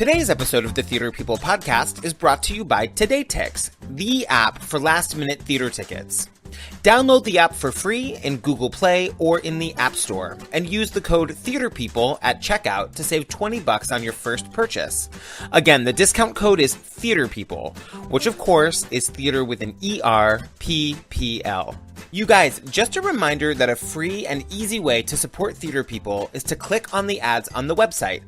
Today's episode of the Theater People podcast is brought to you by TodayTix, the app for last-minute theater tickets. Download the app for free in Google Play or in the App Store, and use the code TheaterPeople at checkout to save $20 on your first purchase. Again, the discount code is TheaterPeople, which of course is theater with an E-R-P-P-L. You guys, just a reminder that a free and easy way to support Theater People is to click on the ads on the website.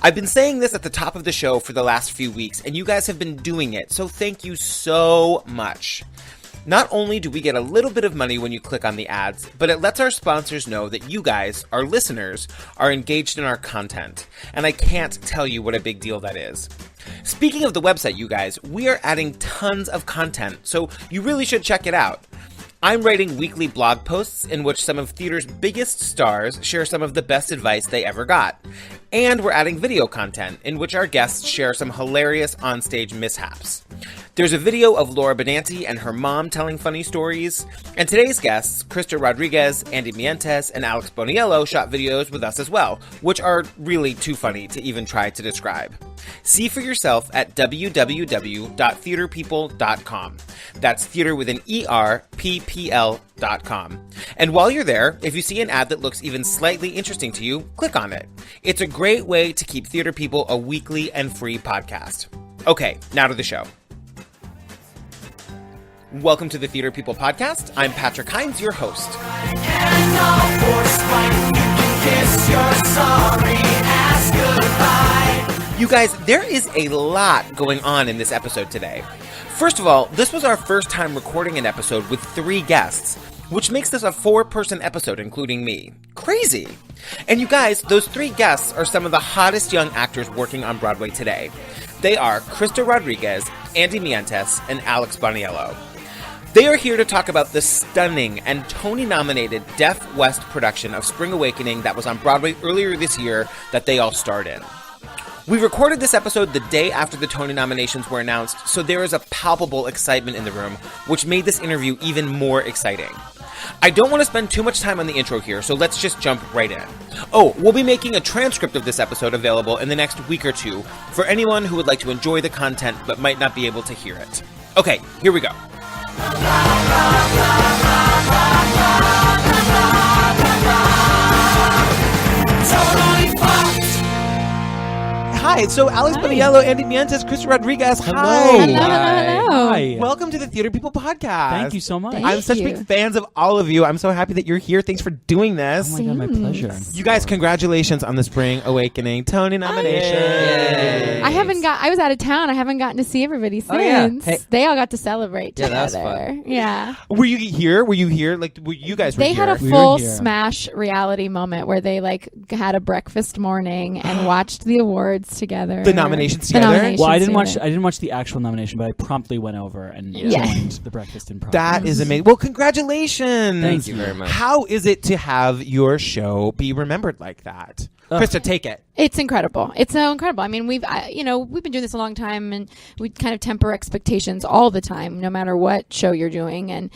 I've been saying this at the top of the show for the last few weeks, and you guys have been doing it, so thank you so much. Not only do we get a little bit of money when you click on the ads, but it lets our sponsors know that you guys, our listeners, are engaged in our content. And I can't tell you what a big deal that is. Speaking of the website, you guys, we are adding tons of content, so you really should check it out. I'm writing weekly blog posts in which some of theater's biggest stars share some of the best advice they ever got. And we're adding video content in which our guests share some hilarious onstage mishaps. There's a video of Laura Benanti and her mom telling funny stories, and today's guests, Krista Rodriguez, Andy Mientes, and Alex Boniello shot videos with us as well, which are really too funny to even try to describe. See for yourself at www.theaterpeople.com. That's theater with an ERPPL.com. And while you're there, if you see an ad that looks even slightly interesting to you, click on it. It's a great way to keep Theater People a weekly and free podcast. Okay, now to the show. Welcome to the Theater People podcast. I'm Patrick Hines, your host. You guys, there is a lot going on in this episode today. First of all, this was our first time recording an episode with 3 guests, which makes this a 4-person episode, including me. Crazy! And you guys, those 3 guests are some of the hottest young actors working on Broadway today. They are Krista Rodriguez, Andy Mientes, and Alex Boniello. They are here to talk about the stunning and Tony-nominated Deaf West production of Spring Awakening that was on Broadway earlier this year that they all starred in. We recorded this episode the day after the Tony nominations were announced, so there is a palpable excitement in the room, which made this interview even more exciting. I don't want to spend too much time on the intro here, so let's just jump right in. Oh, we'll be making a transcript of this episode available in the next week or two for anyone who would like to enjoy the content but might not be able to hear it. Okay, here we go. Hi, so Alex Boniello, Andy Mientes, Krista Rodriguez. Hi. Hello. Hi. Welcome to the Theater People podcast. Thank you so much. I'm such big fans of all of you. I'm so happy that you're here. Thanks for doing this. Oh my God, my pleasure. You guys, congratulations on the Spring Awakening Tony nomination. Yay. I was out of town. I haven't gotten to see everybody since. Oh, yeah. Hey. They all got to celebrate Yeah, together. that was fun. Yeah. Were you here? Like, you guys were They here? had a We full were here. Smash reality moment where they had a breakfast morning and watched the awards together. The nominations The together? nominations Well, I didn't together. watch the actual nomination, but I promptly went over and Yeah. joined the breakfast in progress. That is amazing. Well, congratulations. Thank you very much. How is it to have your show be remembered like that? Krista, take it. It's incredible. It's so incredible. I mean, we've been doing this a long time, and we kind of temper expectations all the time, no matter what show you're doing.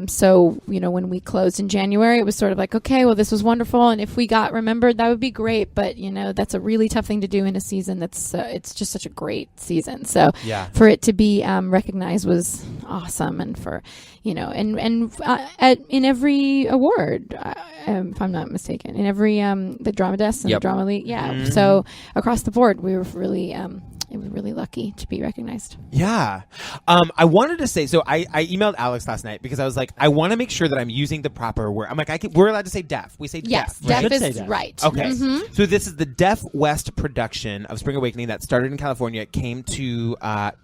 So when we closed in January, it was sort of like, okay, well, this was wonderful, and if we got remembered, that would be great. But that's a really tough thing to do in a season that's it's just such a great season. So Yeah. for it to be recognized was awesome, and for in every award, if I'm not mistaken, in every the Drama Desk and Yep. the Drama League, So across the board, we were really lucky to be recognized. Yeah. I wanted to say, so I emailed Alex last night because I was like, I want to make sure that I'm using the proper word. I'm like, we're allowed to say deaf. We say Yes, deaf. deaf Should say is deaf. right. Okay. Mhm. So this is the Deaf West production of Spring Awakening that started in California, came to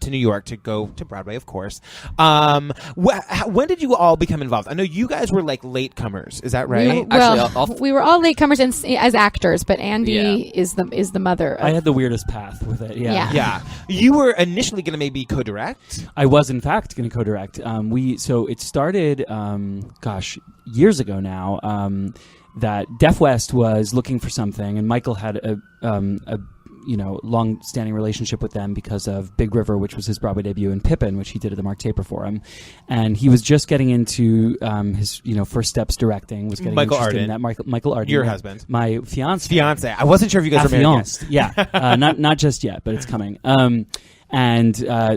New York to go to Broadway, of course. When did you all become involved? I know you guys were like latecomers. Is that right? We were all latecomers as actors, but Andy is the mother. I had the weirdest path with it. Yeah. Yeah. You were initially going to maybe co-direct. I was in fact going to co-direct. So it started, years ago now. That Deaf West was looking for something, and Michael had long-standing relationship with them because of Big River, which was his Broadway debut, and Pippin, which he did at the Mark Taper Forum. And he was just getting into his first steps directing. Was getting Michael interested in Arden. that. Michael Arden, Your husband. my fiance. Fiance. I wasn't sure if you guys were married yet. Yeah, not just yet, but it's coming.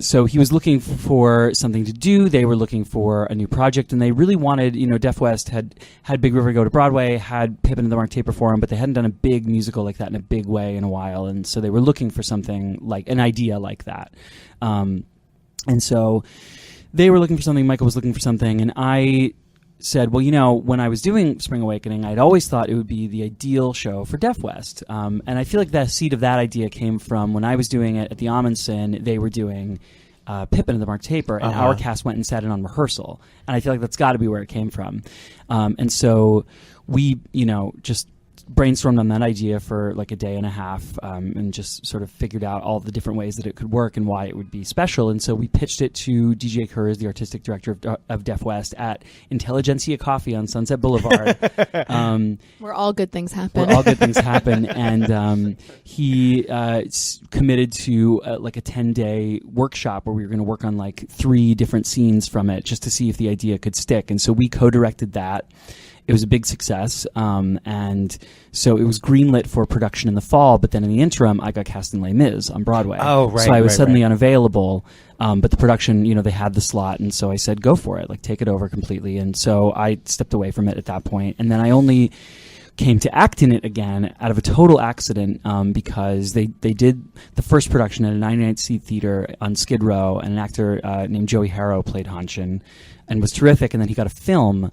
So he was looking for something to do. They were looking for a new project, and they really wanted, Deaf West had Big River go to Broadway, had Pippin and the Mark Taper Forum, but they hadn't done a big musical like that in a big way in a while, and so they were looking for something like an idea like that. And so they were looking for something, Michael was looking for something, and I said, well, when I was doing Spring Awakening, I'd always thought it would be the ideal show for Deaf West. And I feel like the seed of that idea came from when I was doing it at the Amundsen, they were doing Pippin and the Mark Taper, and our cast went and sat in on rehearsal. And I feel like that's got to be where it came from. And so we, just brainstormed on that idea for like a day and a half, and just sort of figured out all the different ways that it could work and why it would be special. And so we pitched it to DJ Kurz, the artistic director of Deaf West, at Intelligentsia Coffee on Sunset Boulevard. Where all good things happen. And he committed to like a 10-day workshop where we were going to work on like 3 different scenes from it just to see if the idea could stick. And so we co-directed that. It was a big success, and so it was greenlit for production in the fall, but then in the interim, I got cast in Les Mis on Broadway. Oh, right. So I was suddenly unavailable, but the production, they had the slot, and so I said, go for it, like take it over completely. And so I stepped away from it at that point, and then I only came to act in it again out of a total accident, because they did the first production at a 99-seat theater on Skid Row, and an actor named Joey Harrow played Hanshin and was terrific, and then he got a film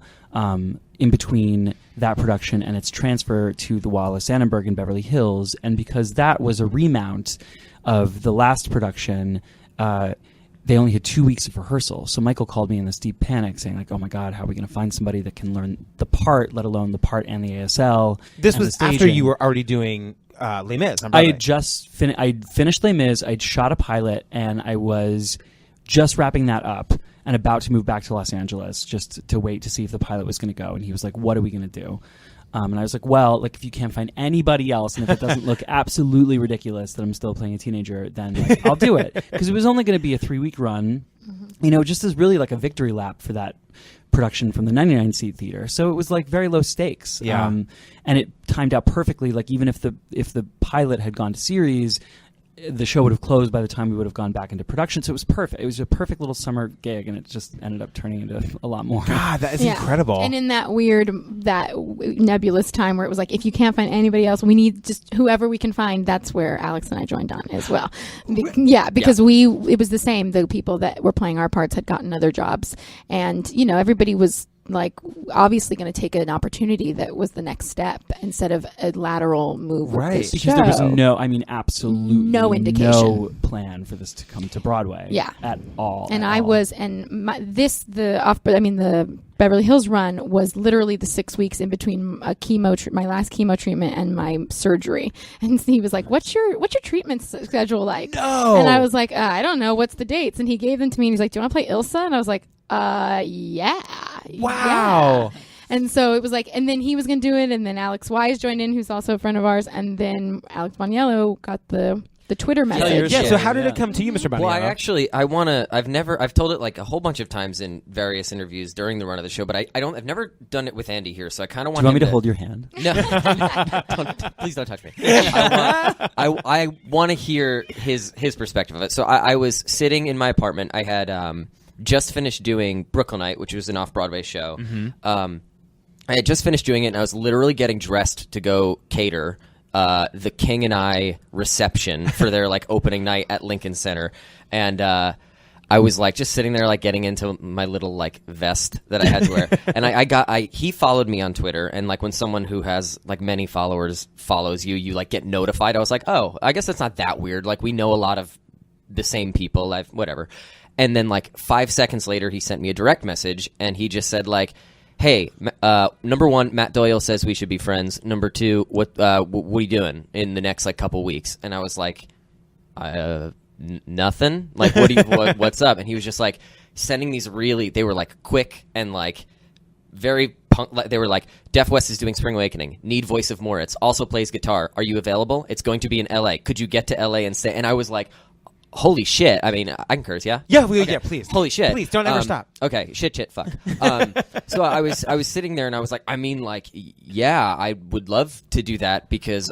in between that production and its transfer to the Wallace Annenberg in Beverly Hills. And because that was a remount of the last production, they only had 2 weeks of rehearsal. So Michael called me in this deep panic saying like, oh my God, how are we going to find somebody that can learn the part, let alone the part and the ASL? This was after you were already doing Les Mis on I Broadway. had just I'd finished Les Mis, I'd shot a pilot, and I was just wrapping that up and about to move back to Los Angeles just to wait to see if the pilot was going to go. And he was like, what are we going to do? And I was like, well, like if you can't find anybody else, and if it doesn't look absolutely ridiculous that I'm still playing a teenager, then like, I'll do it. Because it was only going to be a 3-week run, just as really like a victory lap for that production from the 99-seat theater. So it was like very low stakes. Yeah. And it timed out perfectly. Like even if the pilot had gone to series, the show would have closed by the time we would have gone back into production. So it was perfect. It was a perfect little summer gig, and it just ended up turning into a lot more. God, that is incredible. And in that nebulous time where it was like, if you can't find anybody else, we need just whoever we can find. That's where Alex and I joined on as well. Because it was the same. The people that were playing our parts had gotten other jobs, and everybody was like obviously going to take an opportunity that was the next step instead of a lateral move. Right. Because there was absolutely no indication, no plan for this to come to Broadway. Yeah. At all. And the Beverly Hills run was literally the 6 weeks in between my last chemo treatment and my surgery. And he was like, what's your treatment schedule like? No. And I was like, I don't know. What's the dates? And he gave them to me, and he's like, do you want to play Ilsa? And I was like, yeah. Wow. Yeah. And so it was like, and then he was going to do it, and then Alex Wise joined in, who's also a friend of ours, and then Alex Boniello got the Twitter message. Yeah, so how did it come to you, Mr. Boniello? Well, I've told it like a whole bunch of times in various interviews during the run of the show, but I've never done it with Andy here, so I kind of want Do you want me to hold your hand? No. Please don't touch me. I want to hear his perspective of it. So I was sitting in my apartment. I had just finished doing Brooklynite, which was an off-Broadway show. I had just finished doing it, and I was literally getting dressed to go cater the King and I reception for their like opening night at Lincoln Center, and I was like just sitting there like getting into my little like vest that I had to wear, and he followed me on Twitter, and like when someone who has like many followers follows you like get notified. I was like, oh, I guess that's not that weird. Like we know a lot of the same people. Whatever. And then like 5 seconds later, he sent me a direct message, and he just said like, hey, number one, Matt Doyle says we should be friends. Number two, what are you doing in the next like couple weeks? And I was like, nothing. Like, what's up? And he was just like sending these they were like quick and like very punk. They were like, Deaf West is doing Spring Awakening. Need voice of Moritz. Also plays guitar. Are you available? It's going to be in L.A. Could you get to L.A. and stay? And I was like, holy shit. I mean, I can curse, yeah? Yeah, yeah, please. Holy shit. Please, don't ever stop. Okay, shit, fuck. So I was sitting there and I was like, I mean, like, yeah, I would love to do that because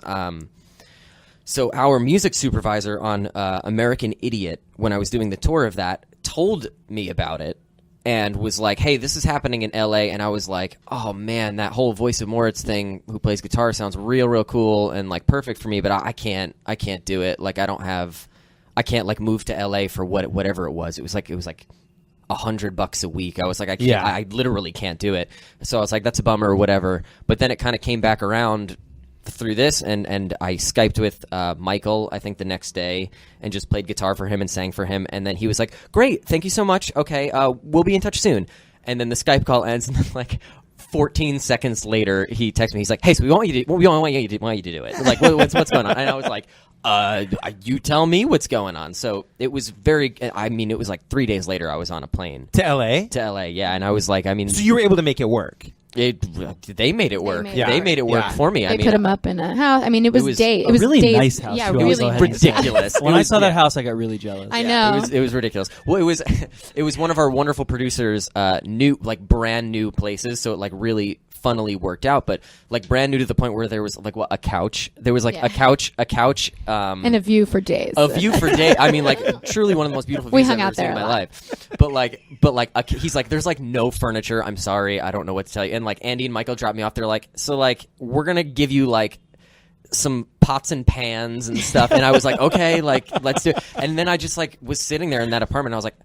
so our music supervisor on American Idiot, when I was doing the tour of that, told me about it and was like, hey, this is happening in LA. And I was like, oh man, that whole Voice of Moritz thing, who plays guitar, sounds real cool and like perfect for me, but I can't do it. Like I can't like move to LA for whatever it was. It was like $100 a week. I was like, I literally can't do it. So I was like, that's a bummer or whatever. But then it kind of came back around through this, and I Skyped with Michael, I think the next day, and just played guitar for him and sang for him. And then he was like, great, thank you so much. Okay, we'll be in touch soon. And then the Skype call ends, and then like 14 seconds later, he texts me. He's like, hey, so we want you to do it. Like, what's going on? And I was like, you tell me what's going on. So it was it was like 3 days later I was on a plane. To LA? To LA, yeah. And I was like, I mean. So you were able to make it work? They made it work. They made it work for me. They put him up in a house. I mean, it was a really nice house. Yeah, really ridiculous. When I saw that house, I got really jealous. I know. It was ridiculous. Well, it was one of our wonderful producers' brand new places. So it like really funnily worked out, but like brand new to the point where there was like a couch. There was like a couch, and a view for days. A view for days. I mean, like truly one of the most beautiful views I've ever seen in my life. But he's like, there's like no furniture. I'm sorry, I don't know what to tell you. And like Andy and Michael dropped me off. They're like, so like we're gonna give you like some pots and pans and stuff. And I was like, okay, like let's do it. And then I just like was sitting there in that apartment. I was like,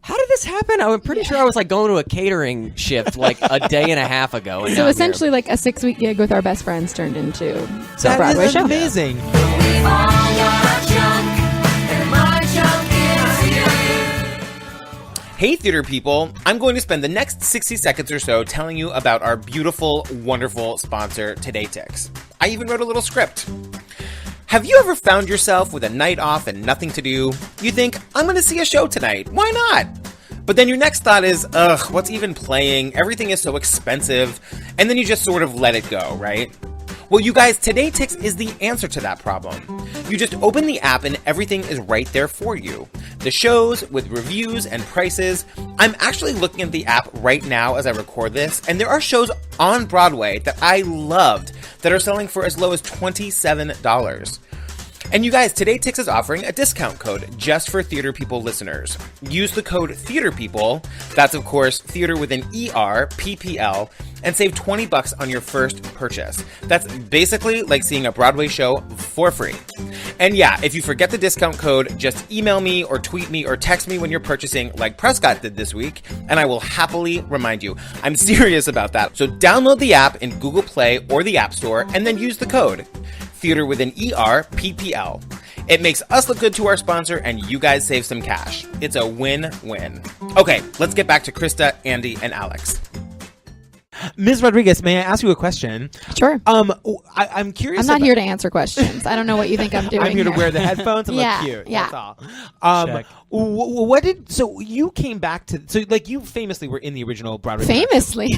how did this happen? I'm pretty sure I was like going to a catering shift like a day and a half ago. And so essentially like a 6-week gig with our best friends turned into a that Broadway is show. Amazing. Hey theater people, I'm going to spend the next 60 seconds or so telling you about our beautiful, wonderful sponsor, Today Tix. I even wrote a little script. Have you ever found yourself with a night off and nothing to do? You think, I'm going to see a show tonight. Why not? But then your next thought is, ugh, what's even playing? Everything is so expensive. And then you just sort of let it go, right? Well, you guys, Today Tix is the answer to that problem. You just open the app and everything is right there for you. The shows with reviews and prices. I'm actually looking at the app right now as I record this, and there are shows on Broadway that I loved that are selling for as low as $27. And you guys, Today Tix is offering a discount code just for Theater People listeners. Use the code Theater People, that's of course theater with an ER, PPL, and save $20 on your first purchase. That's basically like seeing a Broadway show for free. And yeah, if you forget the discount code, just email me or tweet me or text me when you're purchasing like Prescott did this week, and I will happily remind you. I'm serious about that. So download the app in Google Play or the App Store and then use the code Theater with an ER, PPL. It makes us look good to our sponsor and you guys save some cash. It's a win-win. Okay, let's get back to Krista, Andy, and Alex. Ms. Rodriguez, may I ask you a question? Sure. I'm curious. I'm not here to answer questions. I don't know what you think I'm doing. I'm here to wear the headphones and look cute. Yeah. That's all. So you came back to, so like you famously were in the original Broadway. Famously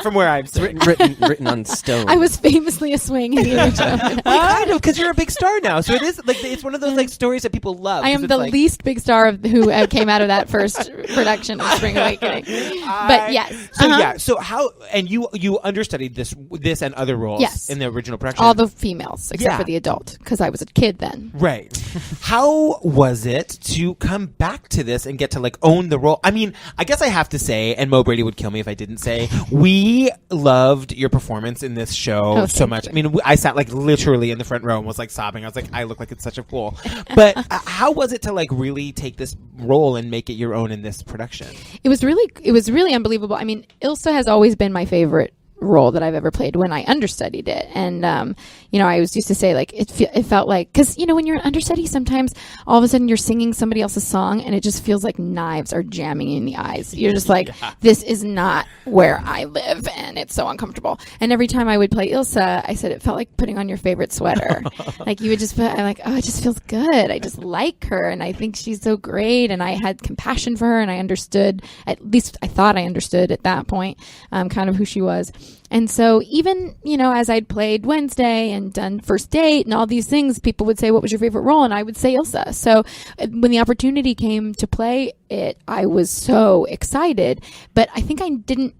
from where I've seen. written on stone. I was famously a swing in the original. I know, because you're a big star now, so it is like it's one of those like stories that people love. I am the least big star of who came out of that first production of Spring Awakening. But yes. So how, and you understudied this and other roles in the original production? All the females except for the adult, because I was a kid then. Right. How was it to come back to this and get to like own the role? I mean, I guess I have to say, and Mo Brady would kill me if I didn't say, we loved your performance in this show so much. I mean, I sat like literally in the front row and was like sobbing. I was like, I look like it's such a fool. But how was it to like really take this role and make it your own in this production? It was really unbelievable. I mean, Ilsa has always been my favorite role that I've ever played when I understudied it. And, I always used to say, like, it felt like, because, when you're an understudy, sometimes all of a sudden you're singing somebody else's song and it just feels like knives are jamming in the eyes. You're just like, this is not where I live, and it's so uncomfortable. And every time I would play Ilsa, I said it felt like putting on your favorite sweater. Like, you would just put, I'm like, oh, it just feels good. I just like her, and I think she's so great, and I had compassion for her, and I understood, at least I thought I understood at that point, kind of who she was. And so even, as I'd played Wednesday and done First Date and all these things, people would say, what was your favorite role? And I would say Ilsa. So when the opportunity came to play it, I was so excited. But I think I didn't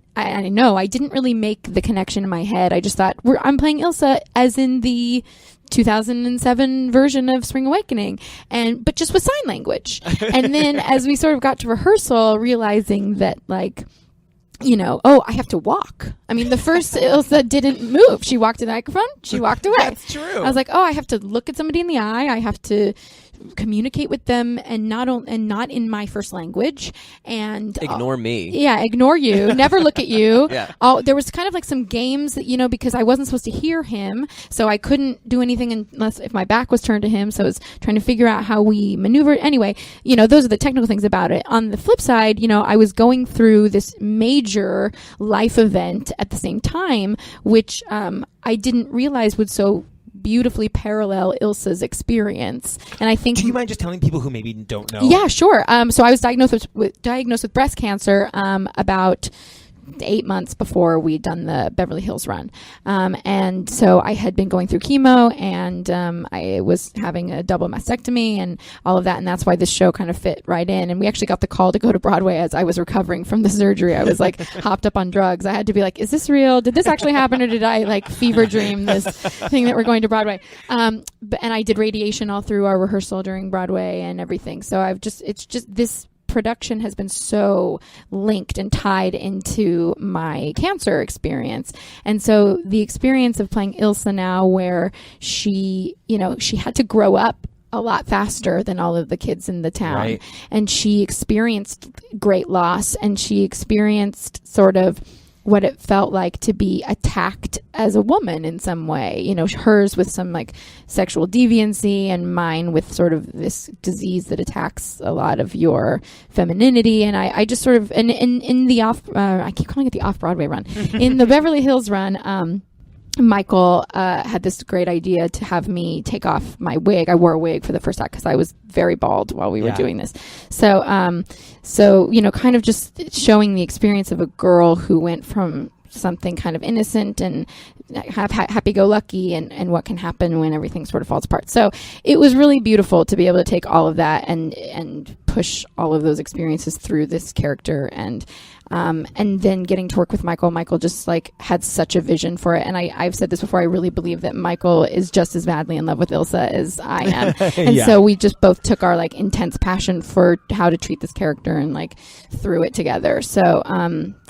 really make the connection in my head. I just thought, I'm playing Ilsa as in the 2007 version of Spring Awakening, but just with sign language. And then as we sort of got to rehearsal, realizing that, like, I have to walk. I mean, the first Ilsa didn't move. She walked to the microphone. She walked away. That's true. I was like, I have to look at somebody in the eye. I have to communicate with them, and not in my first language, and Ignore me. Yeah, ignore you. Never look at you. Yeah. There was kind of like some games that, because I wasn't supposed to hear him, so I couldn't do anything unless if my back was turned to him. So I was trying to figure out how we maneuvered. Anyway, those are the technical things about it. On the flip side, I was going through this major life event at the same time, which I didn't realize would so beautifully parallel Ilsa's experience. And I think, do you mind just telling people who maybe don't know? Yeah, sure. So I was diagnosed with breast cancer about 8 months before we'd done the Beverly Hills run. And so I had been going through chemo, and I was having a double mastectomy and all of that. And that's why this show kind of fit right in. And we actually got the call to go to Broadway as I was recovering from the surgery. I was like hopped up on drugs. I had to be like, is this real? Did this actually happen? Or did I like fever dream this thing that we're going to Broadway? And I did radiation all through our rehearsal during Broadway and everything. So it's just this production has been so linked and tied into my cancer experience. And so the experience of playing Ilsa now, where she had to grow up a lot faster than all of the kids in the town. Right. And she experienced great loss, and she experienced sort of what it felt like to be attacked as a woman in some way, hers with some like sexual deviancy, and mine with sort of this disease that attacks a lot of your femininity. And I just sort of, and in the I keep calling it the off-Broadway run, in the Beverly Hills run, Michael had this great idea to have me take off my wig. I wore a wig for the first act because I was very bald while we were doing this. So, kind of just showing the experience of a girl who went from something kind of innocent and happy-go-lucky and what can happen when everything sort of falls apart. So it was really beautiful to be able to take all of that and push all of those experiences through this character, and then getting to work with Michael. Michael just like had such a vision for it, and I've said this before, I really believe that Michael is just as madly in love with Ilsa as I am. And so we just both took our like intense passion for how to treat this character and like threw it together. So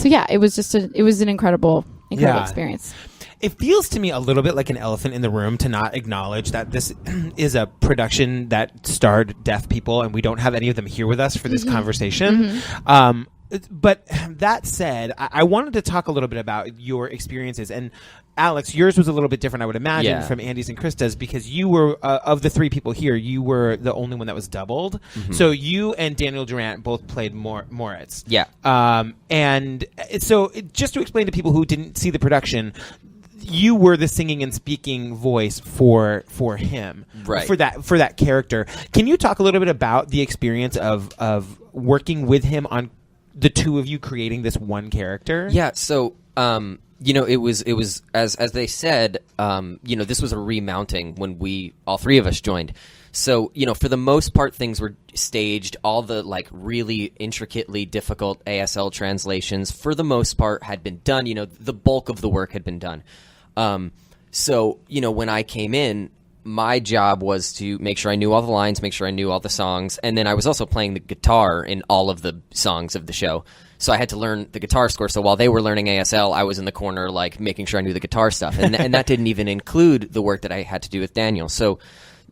yeah, it was an incredible experience. It feels to me a little bit like an elephant in the room to not acknowledge that this is a production that starred deaf people, and we don't have any of them here with us for this conversation. But that said, I wanted to talk a little bit about your experiences. And Alex, yours was a little bit different, I would imagine, from Andy's and Krista's, because you were, of the three people here, you were the only one that was doubled. So you and Daniel Durant both played Moritz. Yeah. And so just to explain to people who didn't see the production, you were the singing and speaking voice for him, right? For that character. Can you talk a little bit about the experience of working with him on the two of you creating this one character? Yeah. So, it was as they said, this was a remounting when all three of us joined. So, for the most part, things were staged. All the like really intricately difficult ASL translations, for the most part, had been done. The bulk of the work had been done. So, when I came in, my job was to make sure I knew all the lines, make sure I knew all the songs, and then I was also playing the guitar in all of the songs of the show. So I had to learn the guitar score. So while they were learning ASL, I was in the corner, like, making sure I knew the guitar stuff. And that didn't even include the work that I had to do with Daniel. So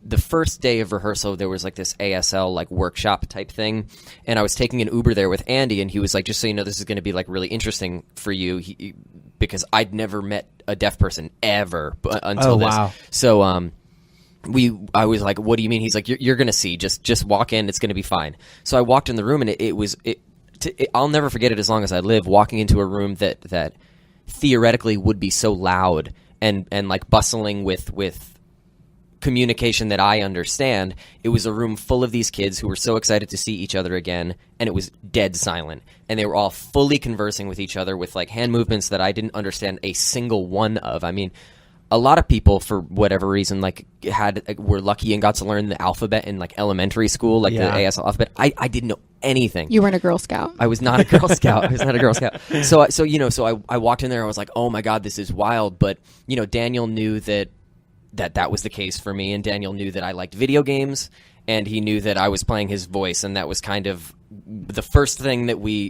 the first day of rehearsal, there was like this ASL like workshop type thing, and I was taking an Uber there with Andy, and he was like, just so you know, this is going to be like really interesting for you. because I'd never met a deaf person ever until Oh, this. wow. So I was like, what do you mean? He's like, you're going to see. Just walk in. It's going to be fine. So I walked in the room, and I'll never forget it as long as I live, walking into a room that theoretically would be so loud and like bustling with communication that I understand. It was a room full of these kids who were so excited to see each other again, and it was dead silent. And they were all fully conversing with each other with like hand movements that I didn't understand a single one of. I mean, a lot of people, for whatever reason, like were lucky and got to learn the alphabet in like elementary school, like the ASL alphabet. I didn't know anything. You weren't a Girl Scout. I was not a Girl Scout. I was not a Girl Scout. So I walked in there. I was like, oh my God, this is wild. But Daniel knew that was the case for me, and Daniel knew that I liked video games, and he knew that I was playing his voice, and that was kind of the first thing that we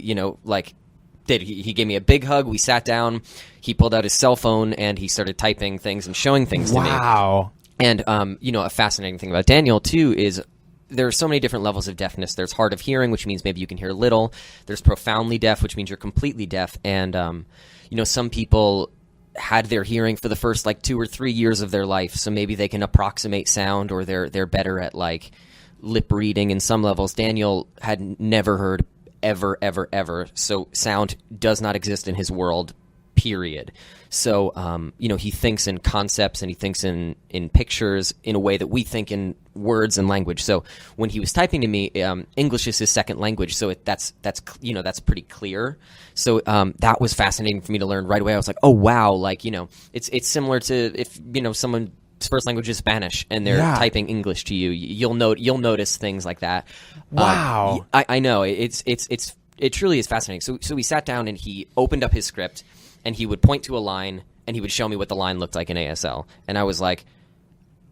did. He gave me a big hug. We sat down. He pulled out his cell phone and he started typing things and showing things to me. Wow. And a fascinating thing about Daniel too is there are so many different levels of deafness. There's hard of hearing, which means maybe you can hear little. There's profoundly deaf, which means you're completely deaf. And some people had their hearing for the first like 2 or 3 years of their life, so maybe they can approximate sound, or they're better at like lip reading in some levels. Daniel had never heard ever, so sound does not exist in his world, period. So he thinks in concepts, and he thinks in pictures in a way that we think in words and language. So when he was typing to me, English is his second language, so that's pretty clear. So that was fascinating for me to learn right away. I was like, oh wow, like it's similar to if someone's first language is Spanish and they're typing English to you, you'll notice things like that. Wow. I know it truly is fascinating. So we sat down and he opened up his script, and he would point to a line and he would show me what the line looked like in ASL, and I was like,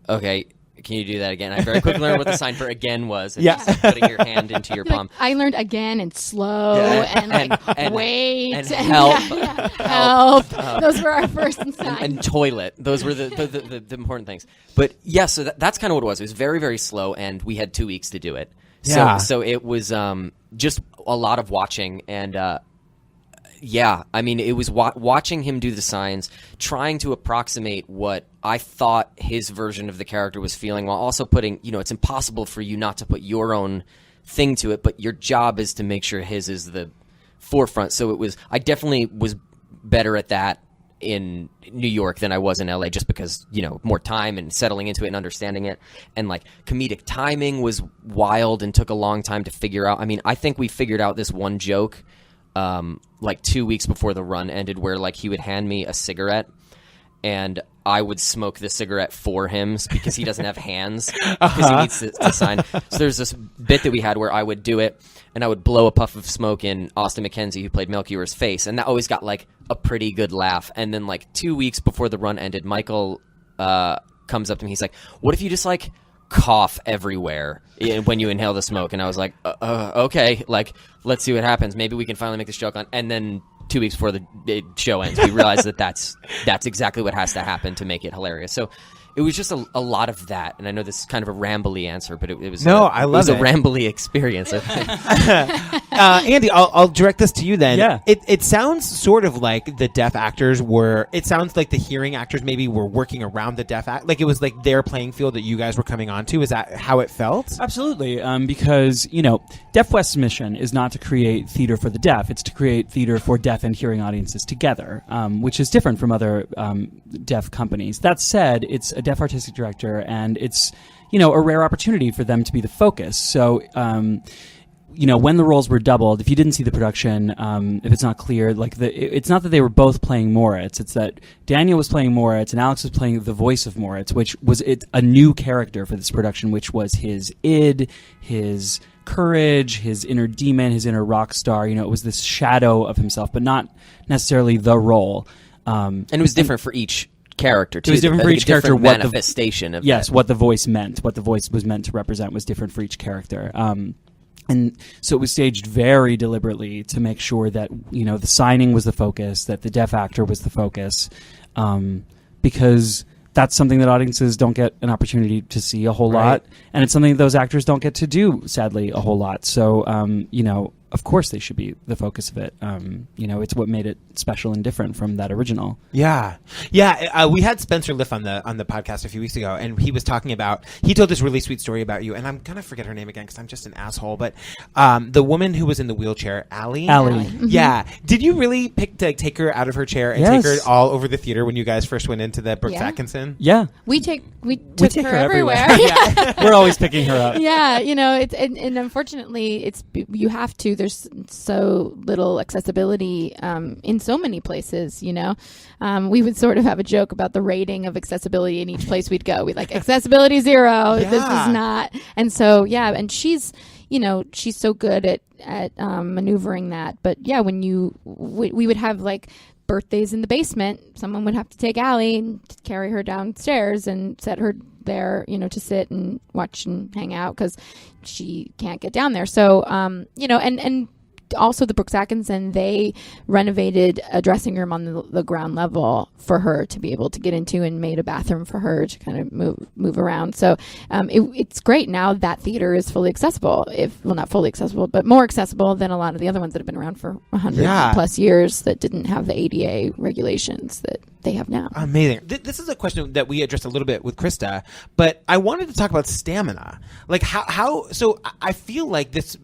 okay, can you do that again? I very quickly learned what the sign for again was. And just putting your hand into your palm. I learned again and slow and wait and help. Help. Those were our first signs. And toilet. Those were the important things. But yeah, so that's kind of what it was. It was very, very slow, and we had 2 weeks to do it. Yeah. So it was just a lot of watching, and I mean, it was watching him do the signs, trying to approximate what I thought his version of the character was feeling, while also putting, it's impossible for you not to put your own thing to it, but your job is to make sure his is the forefront. So I definitely was better at that in New York than I was in LA, just because, more time and settling into it and understanding it. And like comedic timing was wild and took a long time to figure out. I mean, I think we figured out this one joke like 2 weeks before the run ended, where like he would hand me a cigarette and I would smoke the cigarette for him because he doesn't have hands, because he needs to sign. So there's this bit that we had where I would do it and I would blow a puff of smoke in Austin McKenzie, who played Melchior's face, and that always got like a pretty good laugh. And then like 2 weeks before the run ended, Michael comes up to me. He's like, what if you just like cough everywhere when you inhale the smoke? And I was like, okay, like let's see what happens. Maybe we can finally make this joke on. And then 2 weeks before the show ends, we realized that's exactly what has to happen to make it hilarious. So it was just a lot of that. And I know this is kind of a rambly answer, but it was I love it was a rambly experience, I think. Andy, I'll direct this to you then. Yeah. It sounds sort of like the deaf actors it sounds like the hearing actors maybe were working around the deaf like it was like their playing field that you guys were coming onto. Is that how it felt? Absolutely, because Deaf West's mission is not to create theater for the deaf; it's to create theater for deaf and hearing audiences together, which is different from other deaf companies. That said, it's a deaf artistic director, and it's a rare opportunity for them to be the focus. So. When the roles were doubled, if you didn't see the production, if it's not clear, it's not that they were both playing Moritz. It's that Daniel was playing Moritz and Alex was playing the voice of Moritz, which was a new character for this production, which was his id, his courage, his inner demon, his inner rock star. It was this shadow of himself, but not necessarily the role. And it was different for each character too. It was different for each character. What manifestation of that. What the voice meant, what the voice was meant to represent, was different for each character. And so it was staged very deliberately to make sure that the signing was the focus, that the deaf actor was the focus, because that's something that audiences don't get an opportunity to see a whole lot, and it's something that those actors don't get to do, sadly, a whole lot. So of course they should be the focus of it. It's what made it special and different from that original. Yeah. We had Spencer Liff on the podcast a few weeks ago, and he was talking about. He told this really sweet story about you, and I'm gonna forget her name again because I'm just an asshole. But the woman who was in the wheelchair, Allie. Mm-hmm. Yeah. Did you really pick to take her out of her chair and Yes. take her all over the theater when you guys first went into the Brooks Yeah. Atkinson? Yeah, We took take her her everywhere. everywhere. We're always picking her up. Yeah, it's and unfortunately you have to. There's so little accessibility in so many places. We would sort of have a joke about the rating of accessibility in each place we'd go. We'd like accessibility 0. This Yeah. is not. And so and she's she's so good at maneuvering that. But yeah, when we would have like birthdays in the basement, someone would have to take Allie and carry her downstairs and set her there, to sit and watch and hang out because she can't get down there. So, and also the Brooks Atkinson, they renovated a dressing room on the ground level for her to be able to get into and made a bathroom for her to kind of move around. So it's great now that theater is fully accessible, not fully accessible, but more accessible than a lot of the other ones that have been around for 100 plus years that didn't have the ADA regulations that they have now. Amazing. This is a question that we addressed a little bit with Krista, but I wanted to talk about stamina. Like how so I feel like this,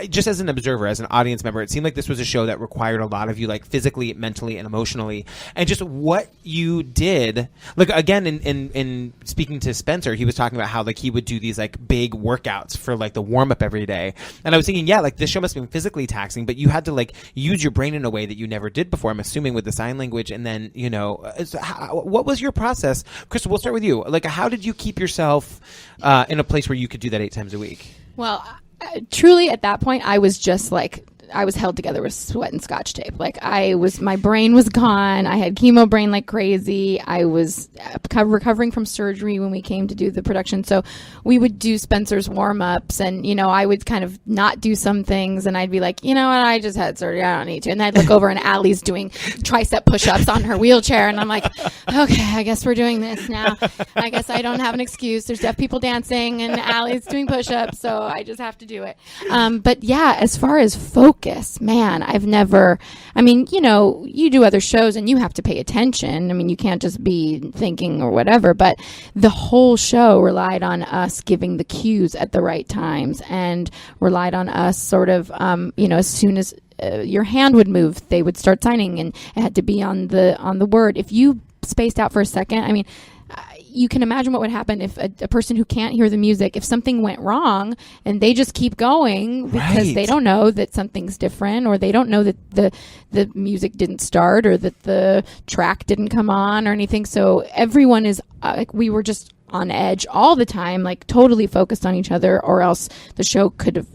just as an observer, as an audience member, it seemed like this was a show that required a lot of you, like physically, mentally, and emotionally, and just what you did. Like again, in speaking to Spencer, he was talking about how like he would do these like big workouts for like the warm up every day, and I was thinking, yeah, like this show must have been physically taxing, but you had to like use your brain in a way that you never did before. I'm assuming with the sign language, and then what was your process, Krista? We'll start with you. Like, how did you keep yourself in a place where you could do that 8 times a week? Well, truly at that point, I was just like, I was held together with sweat and Scotch tape. Like my brain was gone. I had chemo brain like crazy. I was recovering from surgery when we came to do the production. So we would do Spencer's warm-ups and, I would kind of not do some things and I'd be like, what, I just had surgery. I don't need to. And I'd look over and Allie's doing tricep push-ups on her wheelchair. And I'm like, okay, I guess we're doing this now. I guess I don't have an excuse. There's deaf people dancing and Allie's doing push-ups. So I just have to do it. But yeah, as far as focus, man, you do other shows and you have to pay attention. I mean, you can't just be thinking or whatever, but the whole show relied on us giving the cues at the right times and relied on us sort of, as soon as your hand would move, they would start signing and it had to be on the word. If you spaced out for a second, you can imagine what would happen if a person who can't hear the music, if something went wrong and they just keep going because they don't know that something's different or they don't know that the music didn't start or that the track didn't come on or anything. So everyone is we were just on edge all the time, like totally focused on each other, or else the show could have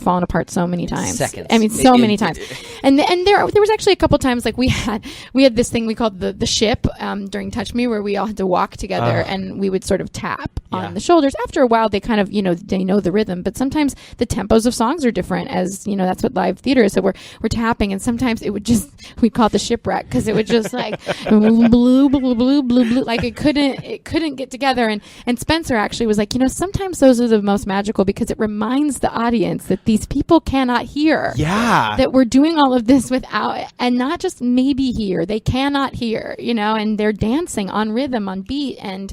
fallen apart so many times. Seconds. Many times. And there was actually a couple times like we had this thing we called the ship during Touch Me, where we all had to walk together and we would sort of tap on the shoulders. After a while, they kind of they know the rhythm, but sometimes the tempos of songs are different. As that's what live theater is. So we're tapping, and sometimes it would just we call it the shipwreck because it would just like blue blue blue blue blue, like it couldn't get together. And Spencer actually was like, sometimes those are the most magical because it reminds the audience that these people cannot hear. Yeah. That we're doing all of this without, and not just maybe hear, they cannot hear, and they're dancing on rhythm, on beat, and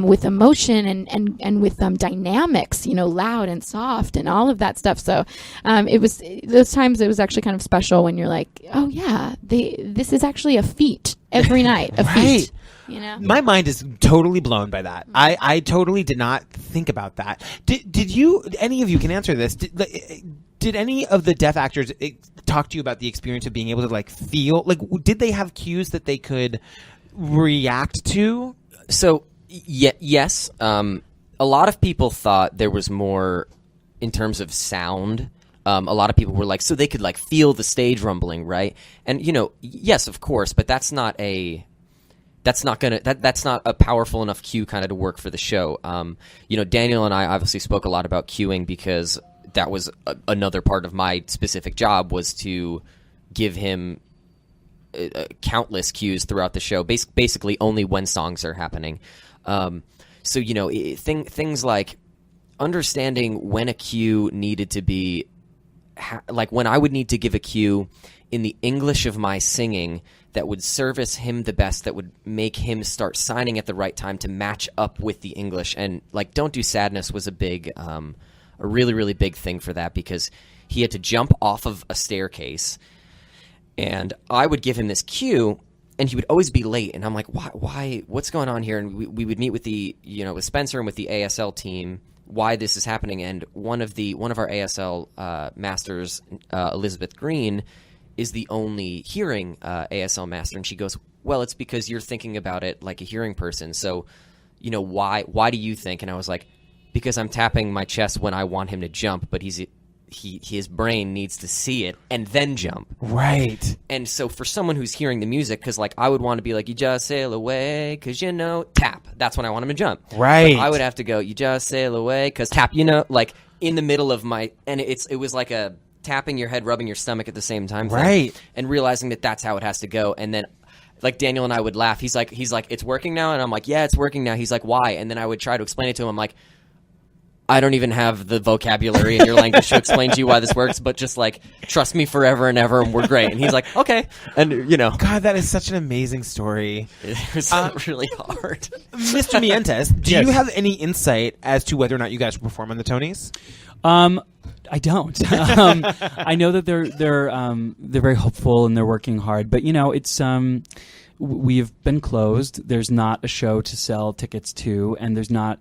with emotion and with dynamics, loud and soft and all of that stuff. So it was those times it was actually kind of special when you're like, oh yeah, this is actually a feat every night, a feat. My mind is totally blown by that. I totally did not think about that. Did you, any of you can answer this, did any of the deaf actors talk to you about the experience of being able to like feel, like did they have cues that they could react to? So yes, a lot of people thought there was more in terms of sound. A lot of people were like, so they could like feel the stage rumbling, right? And yes, of course, but that's not a powerful enough cue kind of to work for the show. Daniel and I obviously spoke a lot about cueing because that was another part of my specific job, was to give him countless cues throughout the show, basically only when songs are happening. So things like understanding when a cue needed to be like when I would need to give a cue in the English of my singing that would service him the best, that would make him start signing at the right time to match up with the English. And like Don't Do Sadness was a really, really big thing for that, because he had to jump off of a staircase and I would give him this cue and he would always be late. And I'm like, why, what's going on here? And we would meet with with Spencer and with the ASL team, why this is happening. And one of our ASL masters, Elizabeth Green, is the only hearing ASL master, and she goes, well, it's because you're thinking about it like a hearing person. So, why do you think? And I was like, because I'm tapping my chest when I want him to jump, but his brain needs to see it and then jump. Right. And so for someone who's hearing the music, because like I would want to be like, you just sail away, because tap. That's when I want him to jump. Right. But I would have to go, you just sail away, because tap, like in the middle of my, and it was like a tapping your head, rubbing your stomach at the same time thing, right? And realizing that that's how it has to go. And then like Daniel and I would laugh. He's like, it's working now, and I'm like, yeah, it's working now. He's like, why? And then I would try to explain it to him. I'm like, I don't even have the vocabulary in your language to explain to you why this works, but just like trust me forever and ever, and we're great. And he's like, okay. And God, that is such an amazing story. It was really hard. Mr. Mientes, do you have any insight as to whether or not you guys will perform on the Tonys? I don't. I know that they're very hopeful and they're working hard, but it's we've been closed. There's not a show to sell tickets to, and there's not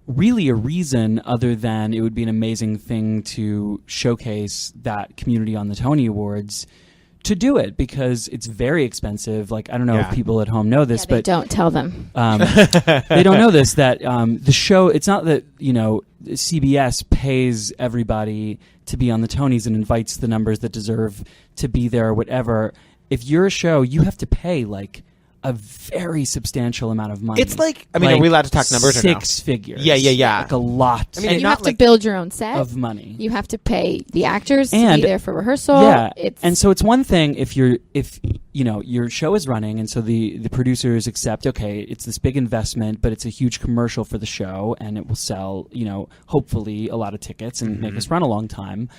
really a reason other than it would be an amazing thing to showcase that community on the Tony Awards to do it, because it's very expensive. Like, I don't know if people at home know this, but don't tell them. They don't know this, that the show, it's not that, CBS pays everybody to be on the Tonys and invites the numbers that deserve to be there or whatever. If you're a show, you have to pay like a very substantial amount of money. It's like, are we allowed to talk numbers or no? 6 figures. Yeah. Like a lot. You have to build your own set of money. You have to pay the actors to And- be there for rehearsal. Yeah, It's, and so it's one thing if your show is running, and so the producers accept, okay, it's this big investment, but it's a huge commercial for the show, and it will sell, hopefully a lot of tickets and make us run a long time.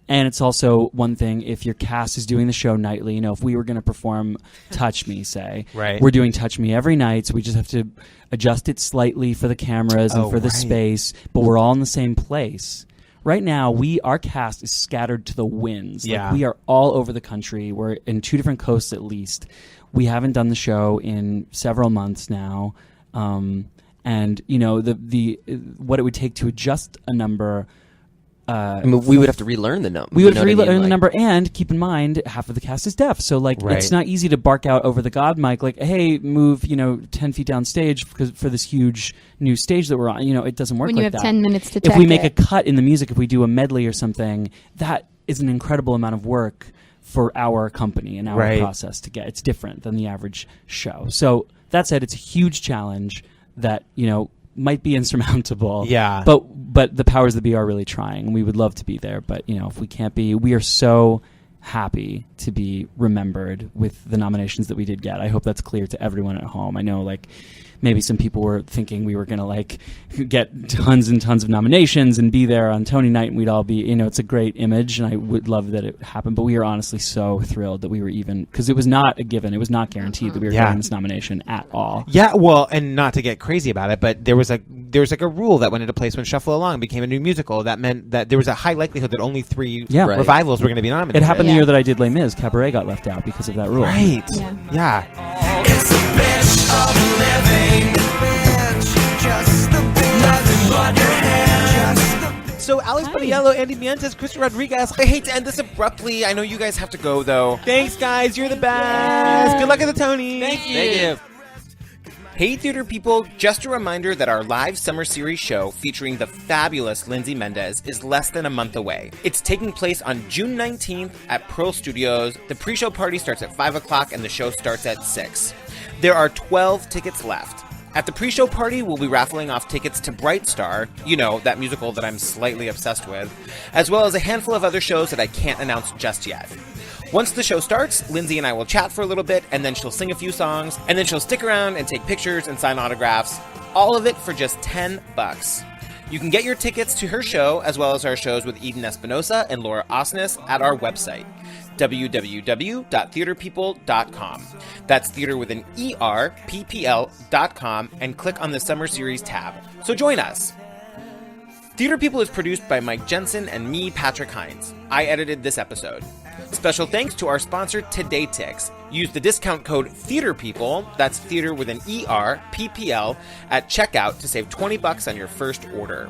And it's also one thing if your cast is doing the show nightly. If we were going to perform Touch Me, say, right, we're doing Touch Me every night, so we just have to adjust it slightly for the cameras and for the space, but we're all in the same place. Right now, our cast is scattered to the winds. Yeah. Like, we are all over the country. We're in 2 different coasts at least. We haven't done the show in several months now. And, the what it would take to adjust a number... we would have to relearn the number. We would have to relearn the number, and keep in mind, half of the cast is deaf. So, it's not easy to bark out over the God mic, like, hey, move, 10 feet down stage for this huge new stage that we're on. It doesn't work when like you have that. 10 minutes to If we make it. a cut in the music, if we do a medley or something, that is an incredible amount of work for our company and our process to get. It's different than the average show. So, that said, it's a huge challenge that, might be insurmountable. Yeah. But the powers that be are really trying, and we would love to be there. But, if we can't be, we are so happy to be remembered with the nominations that we did get. I hope that's clear to everyone at home. I know, maybe some people were thinking we were going to, get tons and tons of nominations and be there on Tony night, and we'd all be, it's a great image, and I would love that it happened. But we are honestly so thrilled that we were even, because it was not a given. It was not guaranteed that we were getting this nomination at all. Yeah, well, and not to get crazy about it, but there was a rule that went into place when Shuffle Along became a new musical that meant that there was a high likelihood that only 3 revivals were going to be nominated. It happened the year that I did Les Mis. Cabaret got left out because of that rule. Right. Yeah. It's a bitch of living, just the bitch, nothing but your head. So Alex Boniello, Andy Mientes, Krista Rodriguez. I hate to end this abruptly. I know you guys have to go, though. Thanks, guys. You're the best. Good luck at the Tonys. Thank you. Hey, theater people, just a reminder that our live summer series show featuring the fabulous Lindsay Mendez is less than a month away. It's taking place on June 19th at Pearl Studios. The pre-show party starts at 5 o'clock and the show starts at 6. There are 12 tickets left. At the pre-show party, we'll be raffling off tickets to Bright Star, that musical that I'm slightly obsessed with, as well as a handful of other shows that I can't announce just yet. Once the show starts, Lindsay and I will chat for a little bit, and then she'll sing a few songs, and then she'll stick around and take pictures and sign autographs. All of it for just $10. You can get your tickets to her show, as well as our shows with Eden Espinosa and Laura Osnes, at our website, www.theaterpeople.com. That's theater with an ERPPL.com, and click on the Summer Series tab. So join us. Theater People is produced by Mike Jensen and me, Patrick Hines. I edited this episode. Special thanks to our sponsor, Today Tix. Use the discount code TheaterPeople, that's theater with an ERPPL, at checkout to save $20 on your first order.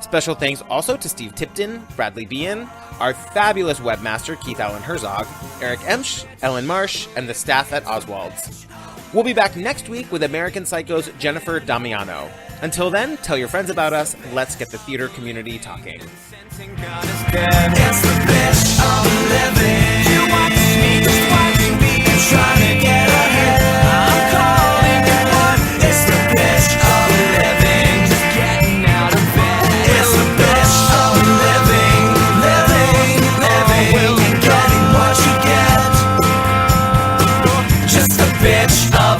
Special thanks also to Steve Tipton, Bradley Bean, our fabulous webmaster, Keith Allen Herzog, Eric Emsch, Ellen Marsh, and the staff at Oswald's. We'll be back next week with American Psycho's Jennifer Damiano. Until then, tell your friends about us. Let's get the theater community talking. It's the bitch of living. You watch me, just watching me, trying to get ahead. I'm calling it one. It's the bitch of living, just getting out of bed. It's the bitch of living, and getting what you get. Just the bitch of